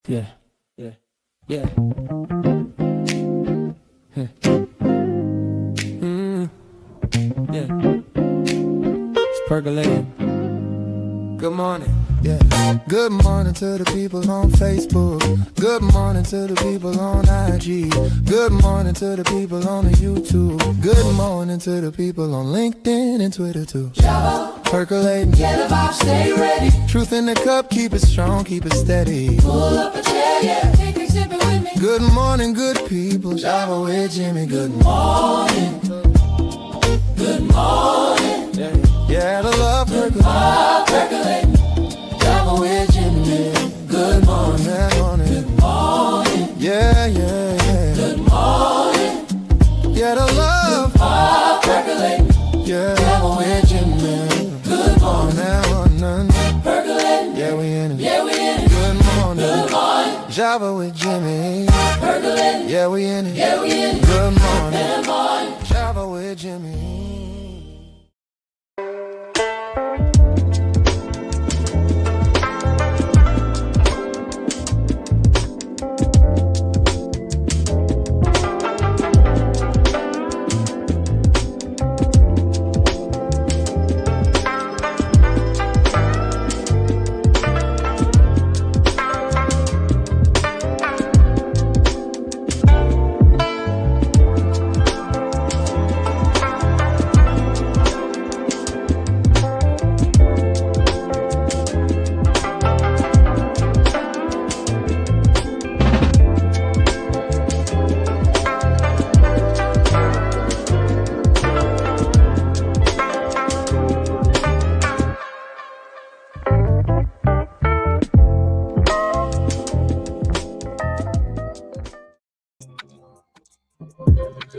Yeah, yeah, yeah. Yeah. It's percolating. Good morning. Yeah. Good morning to the people on Facebook. Good morning to the people on IG. Good morning to the people on the YouTube. Good morning to the people on LinkedIn and Twitter too. Java. Percolating. Get a vibe, stay ready. Truth in the cup, keep it strong, keep it steady. Pull up a chair, yeah. Take a sip it with me. Good morning, good people. Java with Jimmy. Good morning. Good morning. Yeah, the love percolating. Java with Jimmy. Good morning. Good morning. Good morning. Yeah, yeah, yeah. Good morning. Yeah, the love percolating. Yeah, Java with Jimmy. Good morning. Percolating. Yeah, we in it. Yeah, we in it. Good morning. Good morning. Java with Jimmy. Percolating. Yeah, we in it. Yeah, we in it. Good morning. Good morning. Java with Jimmy.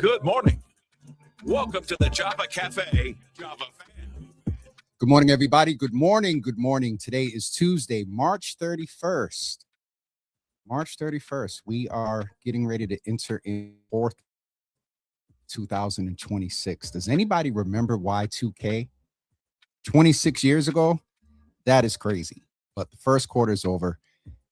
Good morning. Welcome to the Java Cafe. Java fan. Good morning, everybody. Good morning. Good morning. Today is Tuesday, March 31st. March 31st. We are getting ready to enter in 2026. Does anybody remember Y2K? 26 years ago? That is crazy. But the first quarter is over.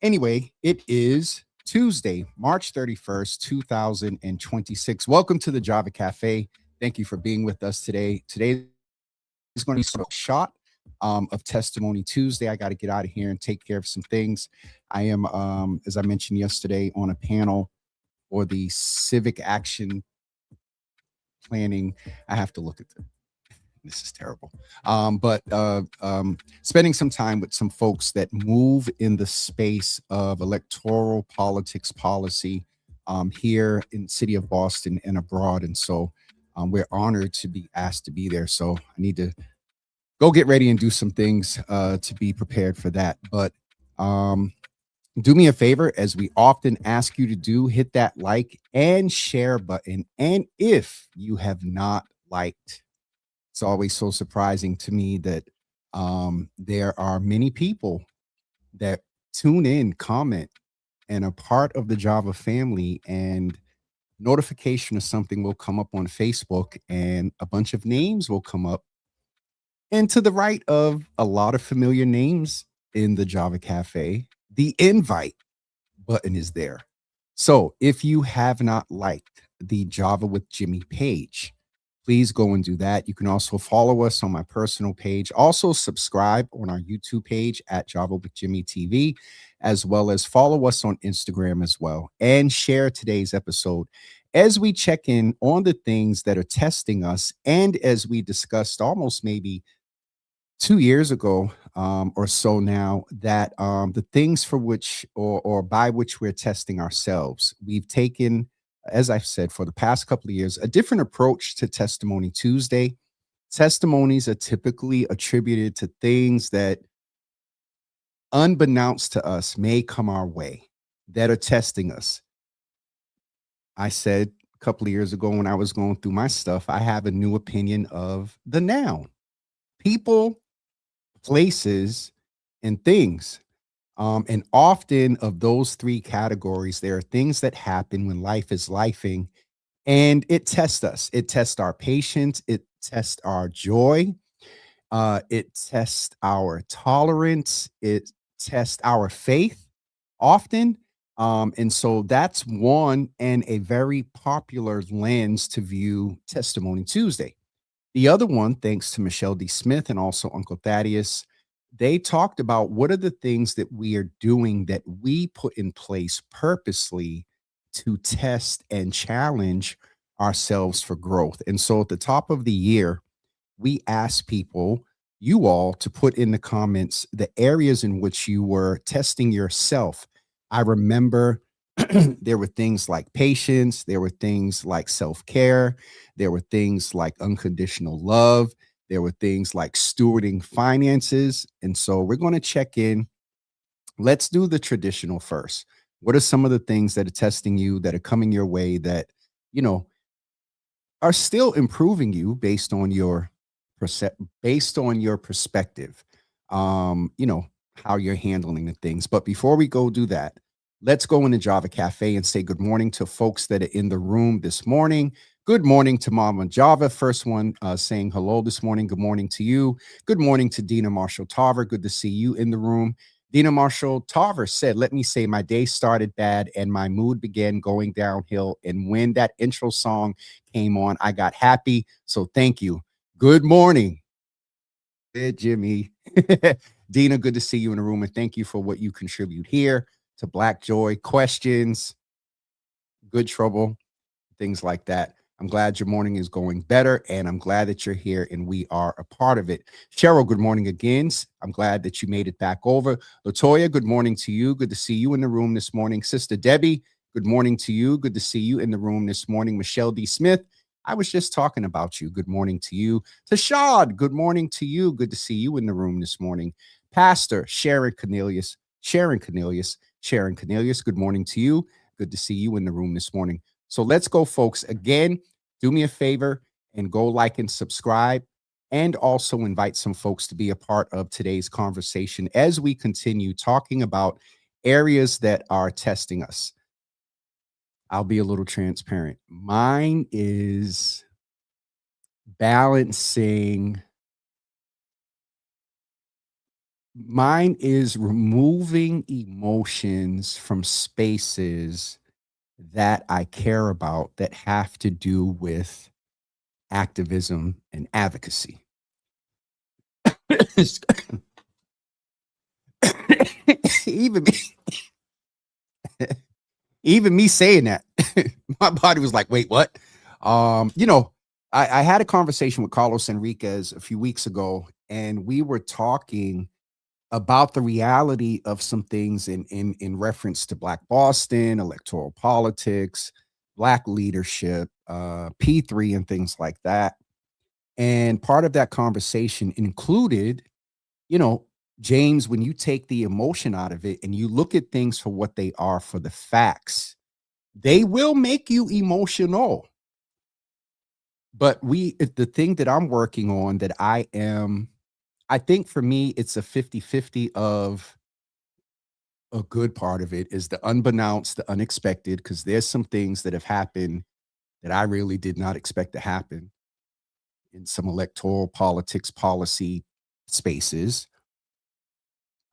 Anyway, it is Tuesday, March 31st, 2026. Welcome to the Java Cafe. Thank you for being with us today. Today is going to be a shot of Testimony Tuesday. I got to get out of here and take care of some things. I am, as I mentioned yesterday, on a panel for the civic action planning. I have to look at them. This is terrible. But spending some time with some folks that move in the space of electoral politics policy here in the city of Boston and abroad. And so we're honored to be asked to be there. So I need to go get ready and do some things to be prepared for that. But do me a favor, as we often ask you to do, hit that like and share button. And if you have not liked, it's always so surprising to me that there are many people that tune in, comment, and are part of the Java family, and notification of something will come up on Facebook and a bunch of names will come up. And to the right of a lot of familiar names in the Java Cafe, the invite button is there. So if you have not liked the Java with Jimmy page, please go and do that. You can also follow us on my personal page. Also subscribe on our YouTube page at Java with Jimmy TV, as well as follow us on Instagram as well, and share today's episode as we check in on the things that are testing us. And as we discussed almost maybe 2 years ago or so now, that the things for which or by which we're testing ourselves, we've taken, as I've said, for the past couple of years, a different approach to Testimony Tuesday. Testimonies are typically attributed to things that, unbeknownst to us, may come our way that are testing us. I said a couple of years ago when I was going through my stuff, I have a new opinion of the noun: people, places, and things. And often of those three categories, there are things that happen when life is lifing, and it tests us. It tests our patience. It tests our joy. It tests our tolerance. It tests our faith. often. And so that's one and a very popular lens to view Testimony Tuesday. The other one, thanks to Michelle D. Smith and also Uncle Thaddeus, they talked about what are the things that we are doing that we put in place purposely to test and challenge ourselves for growth. And so at the top of the year, we asked people, you all, to put in the comments the areas in which you were testing yourself. I remember there were things like patience, there were things like self care, there were things like unconditional love, there were things like stewarding finances. And so we're going to check in. Let's do the traditional first. What are some of the things that are testing you, that are coming your way, that, you know, are still improving you based on your perspective, you know, how you're handling the things. But before we go do that, let's go into Java Cafe and say good morning to folks that are in the room this morning. Good morning to Mama Java, first one saying hello this morning. Good morning to you. Good morning to Dina Marshall Tarver. Good to see you in the room. Dina Marshall Tarver said, let me say my day started bad and my mood began going downhill. And when that intro song came on, I got happy. So thank you. Good morning. Hey, Jimmy. Dina, good to see you in the room. And thank you for what you contribute here to Black Joy, questions, good trouble, things like that. I'm glad your morning is going better, and I'm glad that you're here and we are a part of it. Cheryl, good morning again. I'm glad that you made it back over. Latoya, good morning to you. Good to see you in the room this morning. Sister Debbie, good morning to you. Good to see you in the room this morning. Michelle D. Smith, I was just talking about you. Good morning to you. Tashad, good morning to you. Good to see you in the room this morning. Pastor Sharon Cornelius, good morning to you. Good to see you in the room this morning. So let's go, folks. Again, do me a favor and go like and subscribe, and also invite some folks to be a part of today's conversation as we continue talking about areas that are testing us. I'll be a little transparent. Mine is balancing. Mine is removing emotions from spaces that I care about that have to do with activism and advocacy. even me saying that, my body was like, wait, what? You know, I had a conversation with Carlos Enriquez a few weeks ago, and we were talking about the reality of some things in reference to Black Boston, electoral politics, Black leadership, P3 and things like that. And part of that conversation included, you know, James, when you take the emotion out of it and you look at things for what they are, for the facts, they will make you emotional. But the thing that I'm working on, that I think for me, it's a 50-50 of a good part of it is the unbeknownst, the unexpected, because there's some things that have happened that I really did not expect to happen in some electoral politics policy spaces.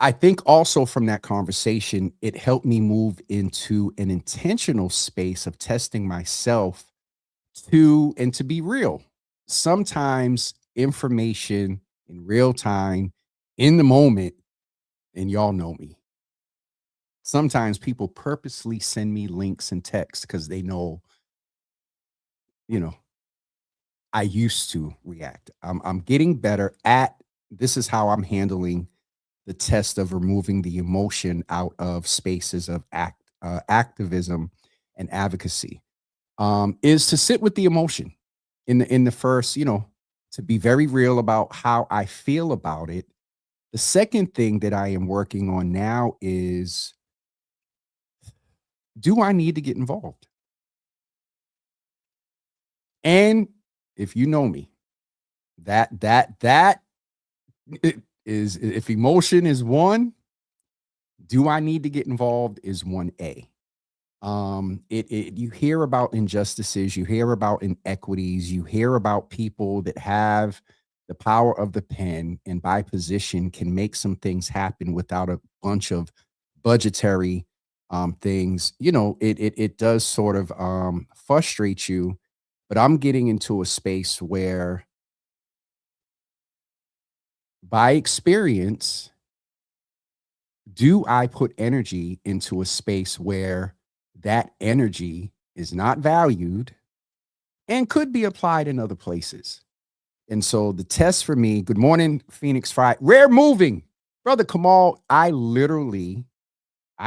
I think also from that conversation, it helped me move into an intentional space of testing myself to be real. Sometimes information in real time, in the moment, and y'all know me. Sometimes people purposely send me links and texts because they know, you know, I used to react. I'm getting better at this. Is how I'm handling the test of removing the emotion out of spaces of activism and advocacy. Is to sit with the emotion in the first, you know, to be very real about how I feel about it. The second thing that I am working on now is, do I need to get involved? And if you know me, that is, if emotion is one, do I need to get involved is 1A. You hear about injustices, you hear about inequities, you hear about people that have the power of the pen and by position can make some things happen without a bunch of budgetary things, it does sort of frustrate you. But I'm getting into a space where, by experience, do I put energy into a space where that energy is not valued and could be applied in other places? And so the test for me, good morning, Phoenix Friday, rare moving, brother Kamal. I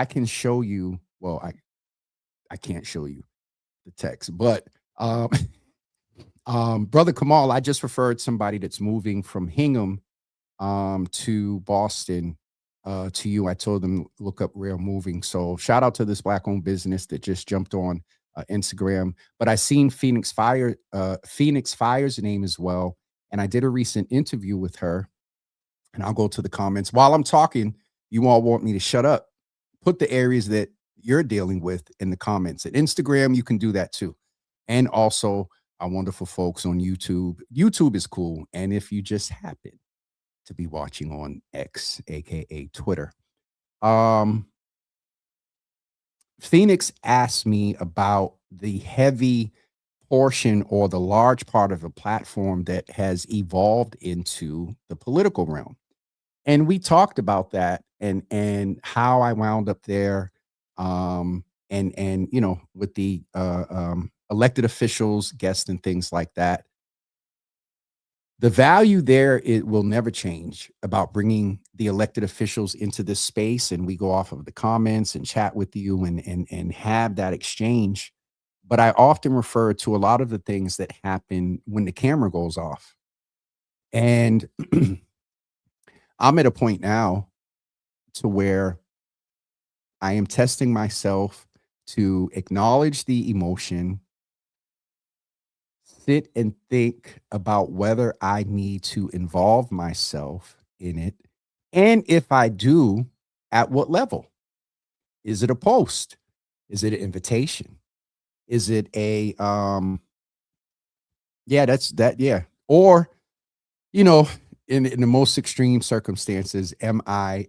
can show you. Well, I can't show you the text, but brother Kamal, I just referred somebody that's moving from Hingham to Boston to you. I told them look up Rare Moving. So shout out to this Black-owned business that just jumped on Instagram. But I seen Phoenix Fire's name as well, and I did a recent interview with her. And I'll go to the comments while I'm talking. You all want me to shut up? Put the areas that you're dealing with in the comments. At Instagram, you can do that too, and also our wonderful folks on YouTube. YouTube is cool, and if you just happen to be watching on X, aka Twitter. Phoenix asked me about the heavy portion or the large part of a platform that has evolved into the political realm. And we talked about that and how I wound up there. And with the elected officials, guests, and things like that. The value there, it will never change about bringing the elected officials into this space. And we go off of the comments and chat with you and have that exchange. But I often refer to a lot of the things that happen when the camera goes off. And I'm at a point now to where I am testing myself to acknowledge the emotion, sit and think about whether I need to involve myself in it. And if I do, at what level? Is it a post? Is it an invitation? Is it a, or, in the most extreme circumstances, am I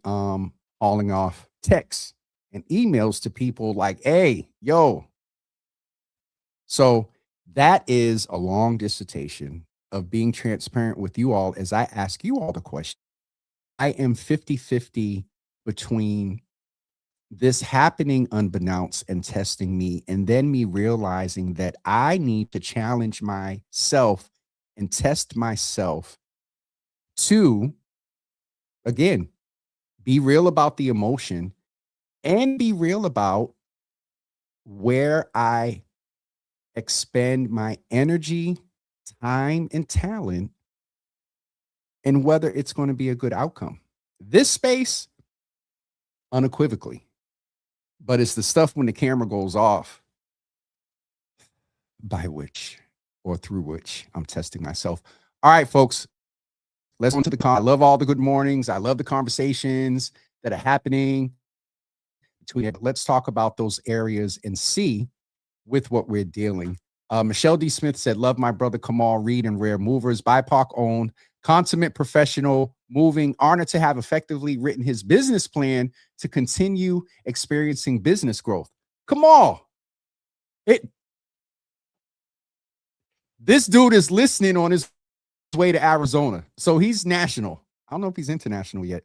hauling off texts and emails to people like, hey, yo. So that is a long dissertation of being transparent with you all as I ask you all the question. I am 50-50 between this happening unbeknownst and testing me, and then me realizing that I need to challenge myself and test myself to, again, be real about the emotion and be real about where I expend my energy, time, and talent, and whether it's going to be a good outcome. This space, unequivocally, but it's the stuff when the camera goes off by which or through which I'm testing myself. All right, folks, let's go to the I love all the good mornings. I love the conversations that are happening between it. Let's talk about those areas and see with what we're dealing. Michelle D. Smith said, love my brother Kamal Reed and Rare Movers, BIPOC owned, consummate professional, moving, honored to have effectively written his business plan to continue experiencing business growth. Kamal, this dude is listening on his way to Arizona. So he's national. I don't know if he's international yet,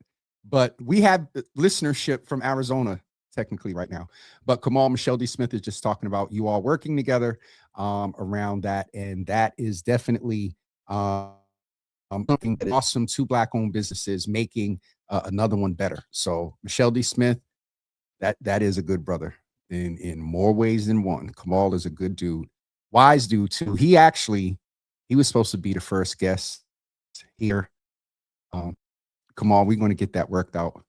but we have listenership from Arizona technically right now. But Kamal, Michelle D. Smith is just talking about you all working together around that. And that is definitely something that is awesome. Two Black-owned businesses making another one better. So Michelle D. Smith, that is a good brother in more ways than one. Kamal is a good dude, wise dude too. He was supposed to be the first guest here. Kamal, we're going to get that worked out.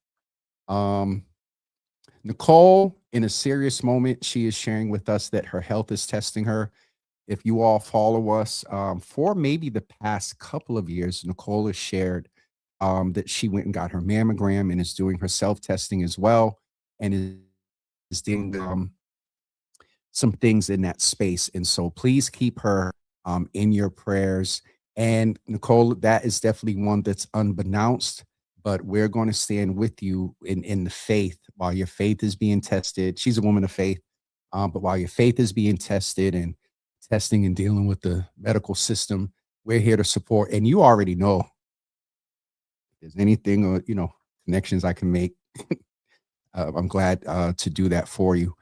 Nicole, in a serious moment, she is sharing with us that her health is testing her. If you all follow us for maybe the past couple of years, Nicole has shared that she went and got her mammogram and is doing her self-testing as well, and is doing some things in that space. And so please keep her in your prayers. And Nicole, that is definitely one that's unbeknownst, but we're going to stand with you in the faith while your faith is being tested. She's a woman of faith, but while your faith is being tested and testing and dealing with the medical system, we're here to support. And you already know if there's anything or connections I can make. I'm glad to do that for you.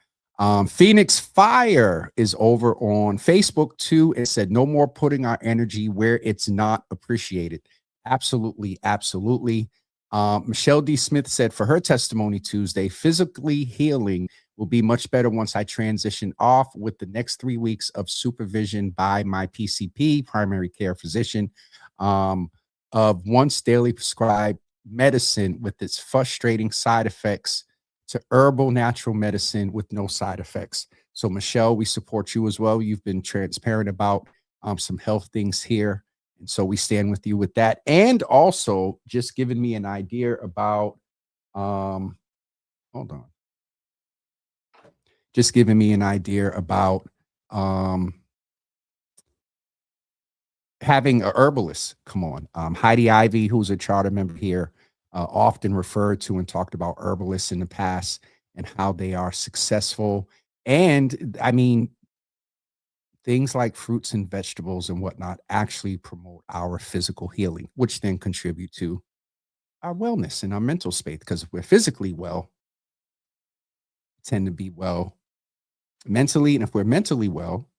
Phoenix Fire is over on Facebook too. It said, no more putting our energy where it's not appreciated. Absolutely. Absolutely. Michelle D. Smith said for her testimony Tuesday, physically healing will be much better once I transition off with the next 3 weeks of supervision by my PCP, primary care physician, of once daily prescribed medicine with its frustrating side effects to herbal natural medicine with no side effects. So Michelle, we support you as well. You've been transparent about some health things here. And so we stand with you with that. And also just giving me an idea about, hold on. Just giving me an idea about having a herbalist come on. Heidi Ivy, who's a charter member here, often referred to and talked about herbalists in the past and how they are successful. And I mean, things like fruits and vegetables and whatnot actually promote our physical healing, which then contribute to our wellness and our mental space. Because if we're physically well, we tend to be well mentally. And if we're mentally well,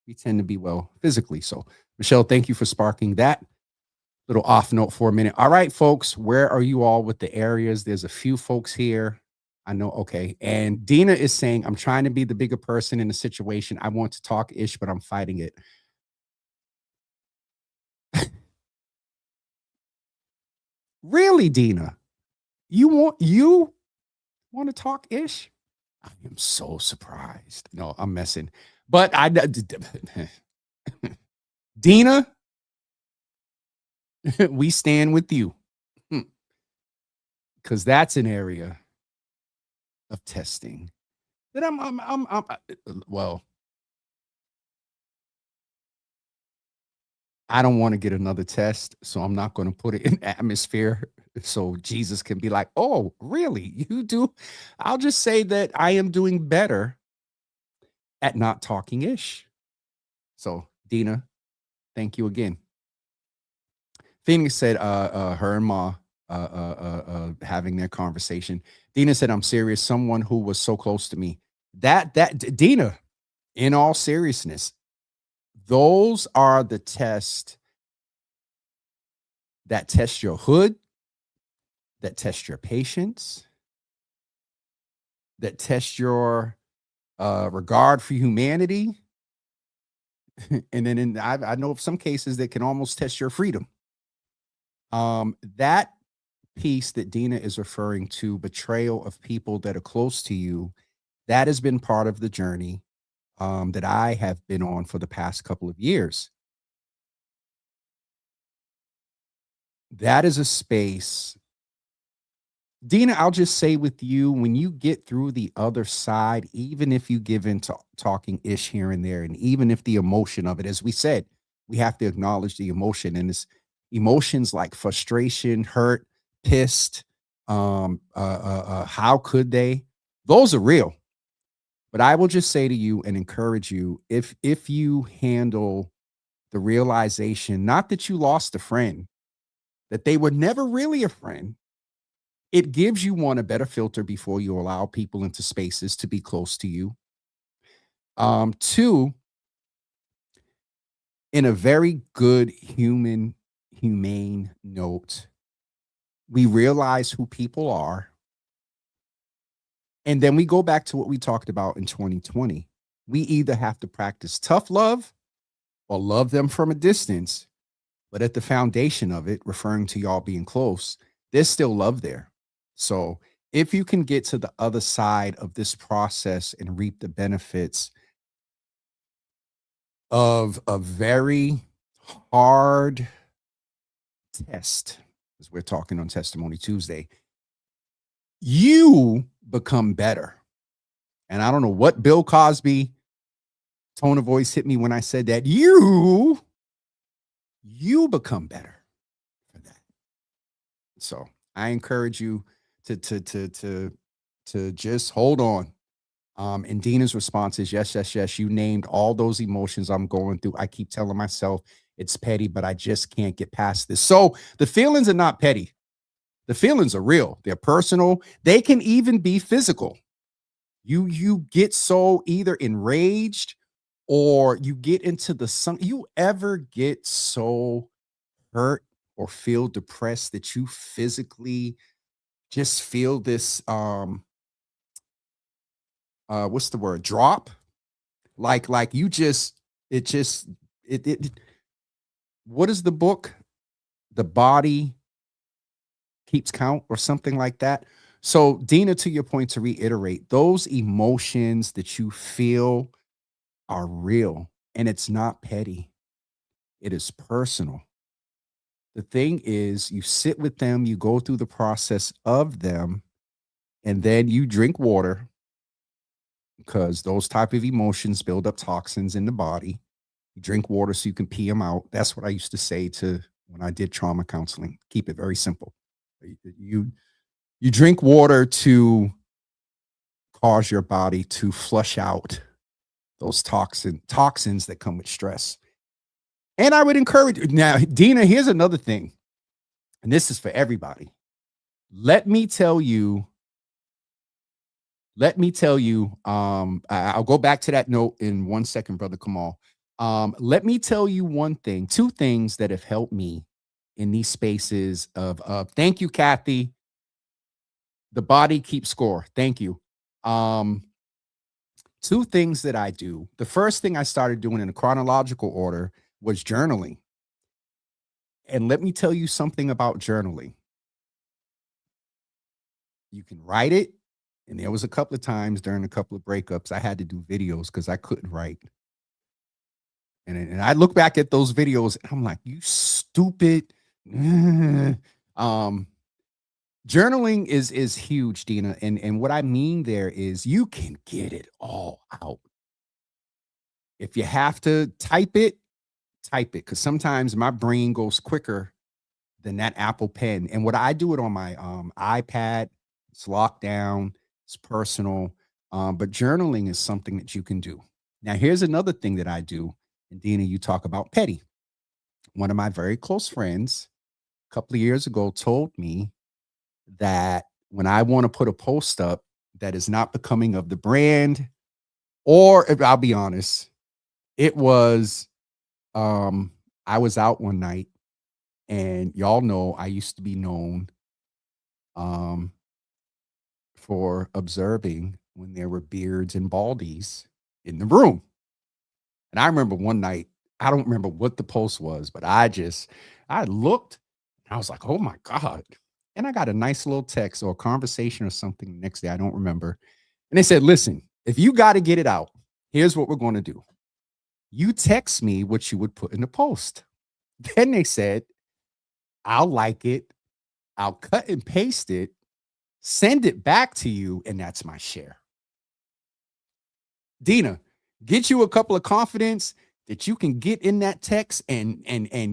we tend to be well physically. So, Michelle, thank you for sparking that little off note for a minute. All right, folks, where are you all with the areas? There's a few folks here. I know. Okay. And Dina is saying, I'm trying to be the bigger person in the situation. I want to talk ish, but I'm fighting it. Really, Dina? You want to talk ish? I am so surprised. No, I'm messing. But Dina, we stand with you. Because that's an area of testing that well, I don't want to get another test, so I'm not going to put it in atmosphere so Jesus can be like, oh, really? You do? I'll just say that I am doing better at not talking ish. So, Dina, thank you again. Phoenix said her and Ma having their conversation. Dina said, I'm serious. Someone who was so close to me. That Dina, in all seriousness, those are the tests that test your hood, that test your patience, that test your regard for humanity. And then I know of some cases that can almost test your freedom. That piece that Dina is referring to, betrayal of people that are close to you, that has been part of the journey that I have been on for the past couple of years. That is a space, Dina, I'll just say with you, when you get through the other side, even if you give into talking ish here and there, and even if the emotion of it, as we said, we have to acknowledge the emotion, and it's emotions like frustration, hurt, pissed, how could they? Those are real. But I will just say to you and encourage you, if you handle the realization, not that you lost a friend, that they were never really a friend, it gives you a better filter before you allow people into spaces to be close to you. Two, in a very good humane note, we realize who people are. And then we go back to what we talked about in 2020. We either have to practice tough love or love them from a distance. But at the foundation of it, referring to y'all being close, there's still love there. So if you can get to the other side of this process and reap the benefits of a very hard test, as we're talking on Testimony Tuesday, you become better. And I don't know what Bill Cosby tone of voice hit me when I said that. You become better for that. So I encourage you to just hold on. And Dina's response is yes, yes, yes. You named all those emotions I'm going through. I keep telling myself it's petty, but I just can't get past this. So the feelings are not petty. The feelings are real. They're personal. They can even be physical. You get so either enraged or you get into the sun. You ever get so hurt or feel depressed that you physically just feel this what's the word, drop, like you just it what is the book, the body keeps count or something like that. So Dina, to your point, to reiterate, those emotions that you feel are real, and it's not petty, it is personal. The thing is, you sit with them, you go through the process of them, and then you drink water because those type of emotions build up toxins in the body. You drink water so you can pee them out. That's what I used to say to when I did trauma counseling. Keep it very simple. You drink water to cause your body to flush out those toxins that come with stress. And I would encourage now, Dina, here's another thing, and this is for everybody. Let me tell you, I'll go back to that note in 1 second, brother Kamal. Let me tell you one thing, two things that have helped me in these spaces of thank you, Kathy. The body keeps score. Thank you. Two things that I do. The first thing I started doing in a chronological order was journaling. And let me tell you something about journaling. You can write it. And there was a couple of times during a couple of breakups, I had to do videos because I couldn't write. And I look back at those videos and I'm like, you stupid. Journaling is huge, Dina. And what I mean there is you can get it all out. If you have to type it, because sometimes my brain goes quicker than that Apple Pen. And what I do it on my iPad, it's locked down, it's personal. But journaling is something that you can do. Now, here's another thing that I do. And Dina, you talk about petty. One of my very close friends a couple of years ago told me that when I want to put a post up that is not becoming of the brand, or if I'll be honest, it was I was out one night, and y'all know I used to be known for observing when there were beards and baldies in the room. And I remember one night, I don't remember what the post was, but I looked, and I was like, oh my God. And I got a nice little text or a conversation or something the next day. I don't remember. And they said, listen, if you got to get it out, here's what we're going to do. You text me what you would put in the post. Then they said, I'll like it. I'll cut and paste it, send it back to you, and that's my share. Dina, get you a couple of confidence that you can get in that text and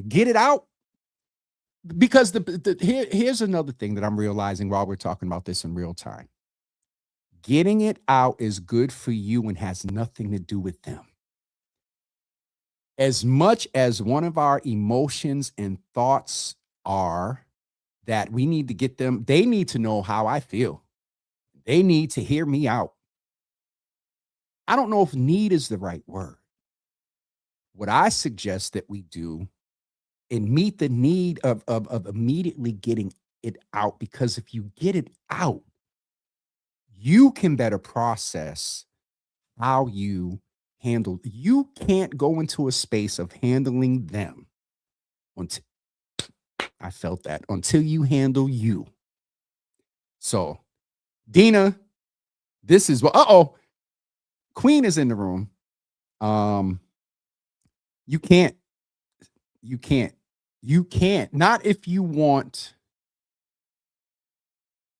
get it out. Because here's another thing that I'm realizing while we're talking about this in real time. Getting it out is good for you and has nothing to do with them. As much as one of our emotions and thoughts are that we need to get them, they need to know how I feel. They need to hear me out. I don't know if need is the right word. What I suggest that we do and meet the need of immediately getting it out, because if you get it out, you can better process how you handle. You can't go into a space of handling them until I felt that until you handle you. So, Dina, this is what. Queen is in the room. You can't. Not if you want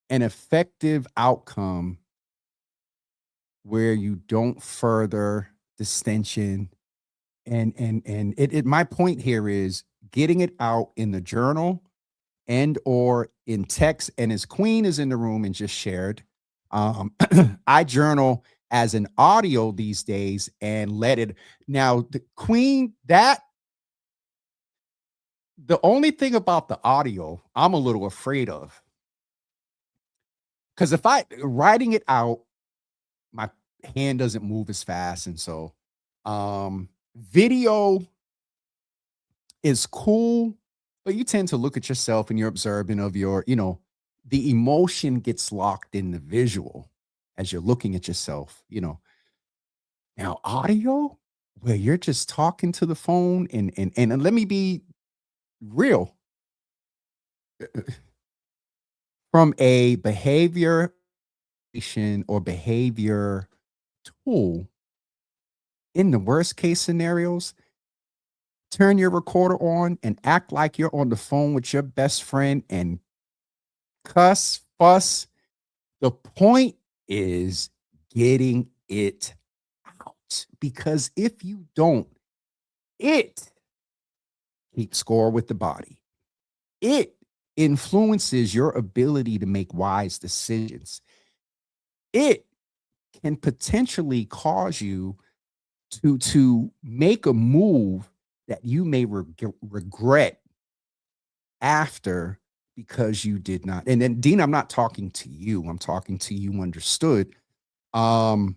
an effective outcome where you don't further distension. And my point here is getting it out in the journal and or in text. And his queen is in the room and just shared. I journal as an audio these days and let it. Now, the queen, that the only thing about the audio I'm a little afraid of, because if I writing it out, my hand doesn't move as fast. And so video is cool, but you tend to look at yourself and you're observant of your, the emotion gets locked in the visual as you're looking at yourself, Now audio, where you're just talking to the phone and let me be real. From a behavior or behavior tool, in the worst case scenarios, turn your recorder on and act like you're on the phone with your best friend and cuss, fuss. The point is getting it out, because if you don't, it keeps score with the body. It influences your ability to make wise decisions. It can potentially cause you to make a move that you may regret after, because you did not. And then, Dean, I'm not talking to you. I'm talking to you, understood. That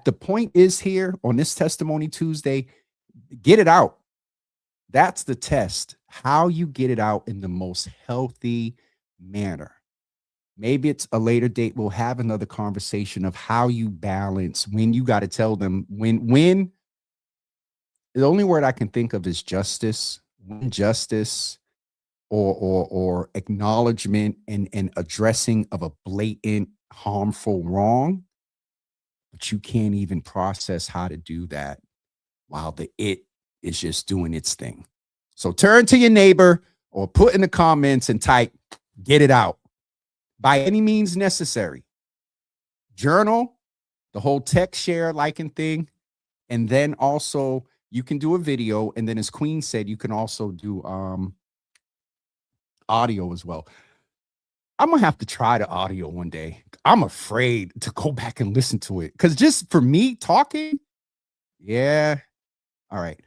the point is here on this Testimony Tuesday, get it out. That's the test, how you get it out in the most healthy manner. Maybe it's a later date. We'll have another conversation of how you balance when you got to tell them when the only word I can think of is justice, when justice or acknowledgement and addressing of a blatant harmful wrong, but you can't even process how to do that while it is just doing its thing. So turn to your neighbor or put in the comments and type, get it out by any means necessary. Journal, the whole text share liking thing. And then also you can do a video. And then as Queen said, you can also do audio as well. I'm going to have to try the audio one day. I'm afraid to go back and listen to it, because just for me talking, yeah. All right.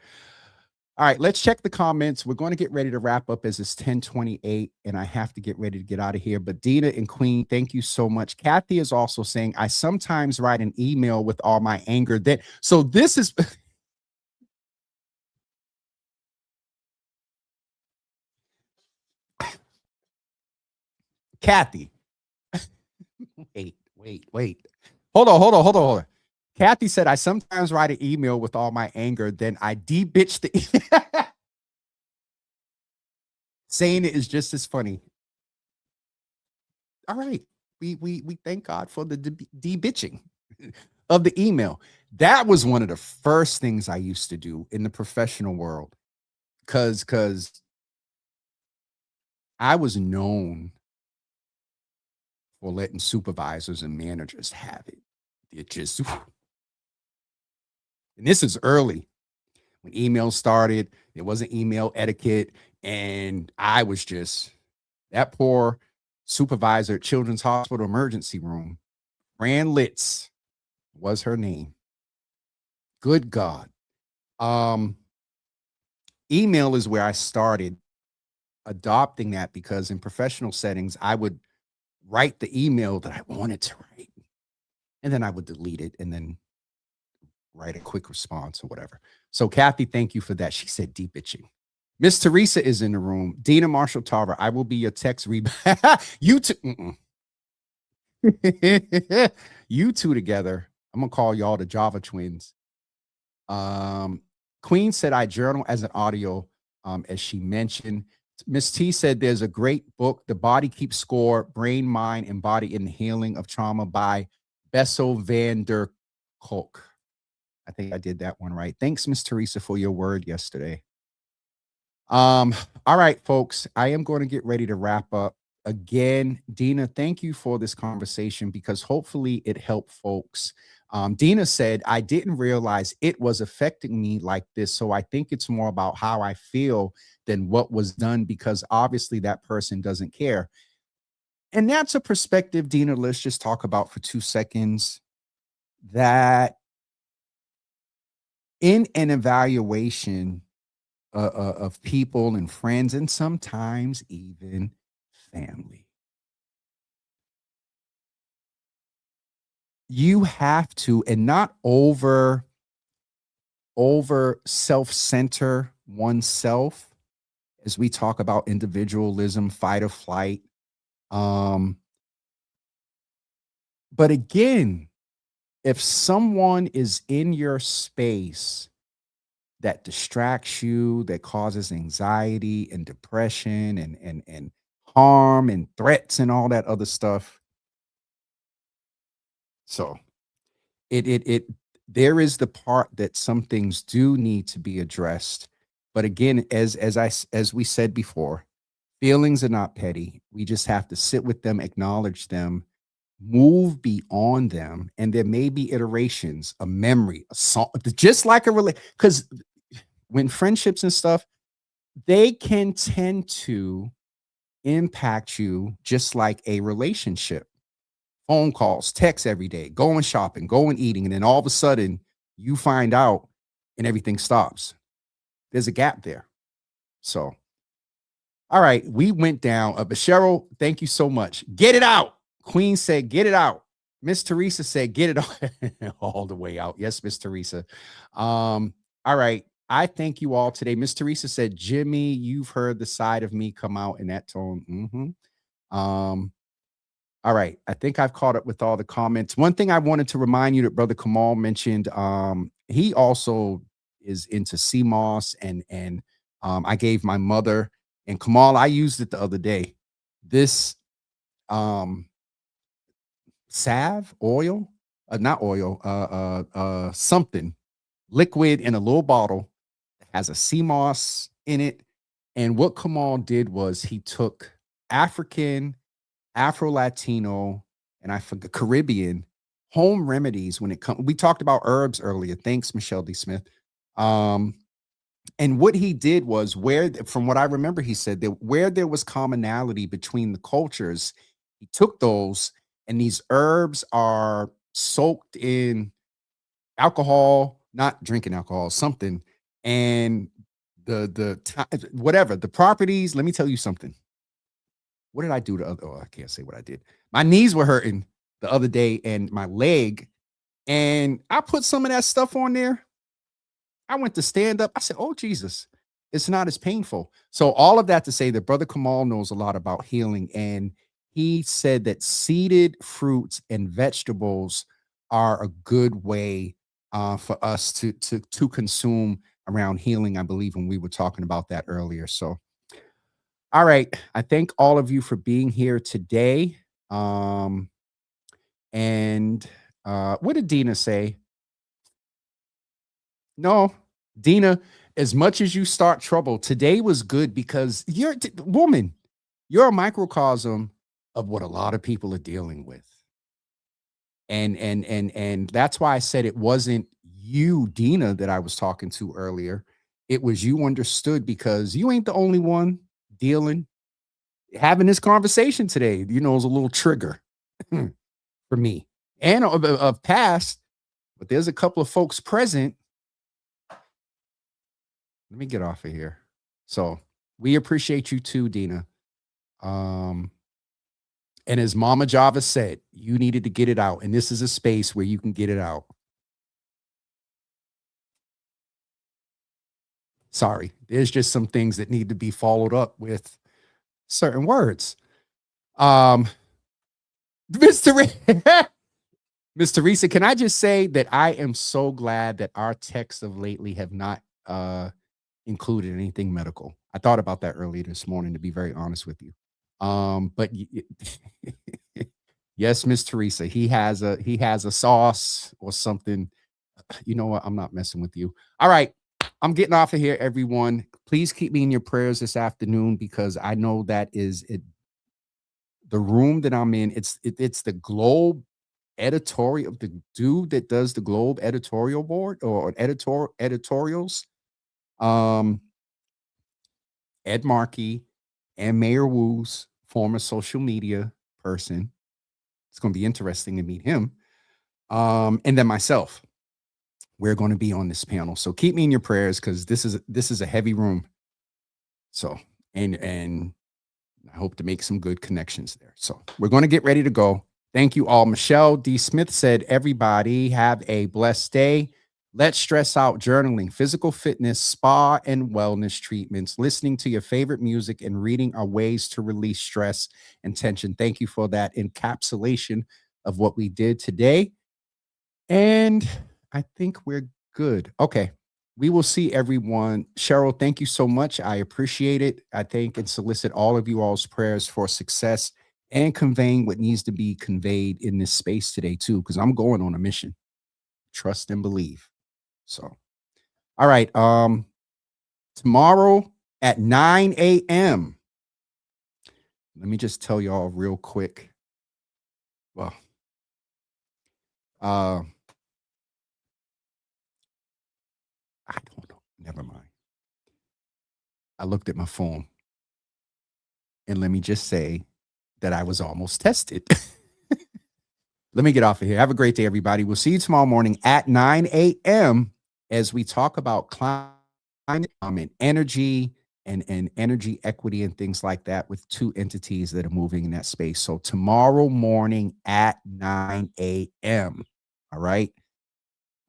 All right, let's check the comments. We're going to get ready to wrap up as it's 10:28, and I have to get ready to get out of here. But Dina and Queen, thank you so much. Kathy is also saying, I sometimes write an email with all my anger. So this is... Kathy. Wait. Hold on. Kathy said, I sometimes write an email with all my anger, then I de-bitch the email. Saying it is just as funny. All right. We thank God for the de-bitching of the email. That was one of the first things I used to do in the professional world. Because I was known for letting supervisors and managers have it. It just... And this is early when email started. There wasn't email etiquette. And I was just, that poor supervisor at Children's Hospital emergency room, Fran Litz was her name. Good God. Email is where I started adopting that, because in professional settings, I would write the email that I wanted to write, and then I would delete it and then write a quick response or whatever. So Kathy, thank you for that. She said deep bitching. Miss Teresa is in the room. Dina Marshall Tarver, I will be your text read. You two, you two together. I'm gonna call y'all the Java twins. Queen said I journal as an audio, as she mentioned. Miss T said there's a great book, The Body Keeps Score, Brain, Mind, and Body in the Healing of Trauma by Bessel van der Kolk. I think I did that one right. Thanks, Miss Teresa, for your word yesterday. All right, folks, I am going to get ready to wrap up. again, Dina, thank you for this conversation because hopefully it helped folks. Dina said, I didn't realize it was affecting me like this. So I think it's more about how I feel than what was done because obviously that person doesn't care. And that's a perspective, Dina, let's just talk about for 2 seconds that in an evaluation of people and friends, and sometimes even family, you have to, and not over self-center oneself as we talk about individualism, fight or flight. But again, if someone is in your space that distracts you, that causes anxiety and depression and harm and threats and all that other stuff. So it there is the part that some things do need to be addressed. But again, as we said before, feelings are not petty. We just have to sit with them, acknowledge them, move beyond them, and there may be iterations, a memory, a song, just like a relate. Because when friendships and stuff, they can tend to impact you just like a relationship. Phone calls, texts every day, going shopping, going eating, and then all of a sudden you find out and everything stops. There's a gap there. So, all right, we went down. But Cheryl, thank you so much. Get it out. Queen said, get it out. Miss Teresa said, get it all the way out. Yes, Miss Teresa. All right. I thank you all today. Miss Teresa said, Jimmy, you've heard the side of me come out in that tone. All right. I think I've caught up with all the comments. One thing I wanted to remind you that Brother Kamal mentioned, he also is into CMOS and I gave my mother, and Kamal, I used it the other day. This salve oil, not oil, something liquid in a little bottle that has a CMOS in it. And what Kamal did was he took African, Afro-Latino, and I forget Caribbean home remedies when it comes. We talked about herbs earlier. Thanks, Michelle D. Smith. And what he did was from what I remember, he said that where there was commonality between the cultures, he took those, and these herbs are soaked in alcohol, not drinking alcohol, something, and whatever the properties. Let me tell you something. What did I do I can't say what I did. My knees were hurting the other day and my leg, and I put some of that stuff on there. I went to stand up. I said, oh, Jesus, it's not as painful. So all of that to say that Brother Kamal knows a lot about healing. And he said that seeded fruits and vegetables are a good way for us to consume around healing, I believe, when we were talking about that earlier. So, all right. I thank all of you for being here today. And what did Dina say? No, Dina, as much as you start trouble, today was good because you're woman, you're a microcosm of what a lot of people are dealing with. And that's why I said it wasn't you, Dina, that I was talking to earlier. It was you understood because you ain't the only one having this conversation today. You know, is a little trigger for me and of past, but there's a couple of folks present. Let me get off of here. So we appreciate you too, Dina. And as Mama Java said, you needed to get it out. And this is a space where you can get it out. Sorry, there's just some things that need to be followed up with certain words. Mr. Teresa, can I just say that I am so glad that our texts of lately have not included anything medical. I thought about that earlier this morning, to be very honest with you. But yes, Miss Teresa, he has a sauce or something. You know what? I'm not messing with you. All right. I'm getting off of here, everyone. Please keep me in your prayers this afternoon because I know that is it. the room that I'm in, it's the Globe editorial, the dude that does the Globe editorial board or editorials. Ed Markey and Mayor Wu's former social media person. It's going to be interesting to meet him. And then myself. We're going to be on this panel. So keep me in your prayers because this is a heavy room. So and I hope to make some good connections there. So we're going to get ready to go. Thank you all. Michelle D. Smith said, everybody have a blessed day. Let's stress out journaling, physical fitness, spa and wellness treatments, listening to your favorite music, and reading are ways to release stress and tension. Thank you for that encapsulation of what we did today. And I think we're good. Okay. We will see everyone. Cheryl, thank you so much. I appreciate it. I thank and solicit all of you all's prayers for success and conveying what needs to be conveyed in this space today too, because I'm going on a mission. Trust and believe. So, all right. Tomorrow at 9 a.m. Let me just tell y'all real quick. Well, I don't know. Never mind. I looked at my phone and let me just say that I was almost tested. Let me get off of here. Have a great day, everybody. We'll see you tomorrow morning at 9 a.m. as we talk about climate and energy and energy equity and things like that with two entities that are moving in that space. So tomorrow morning at 9 a.m. All right.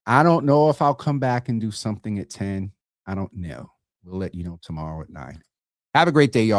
I don't know if I'll come back and do something at 10. I don't know. We'll let you know tomorrow at 9. Have a great day, y'all.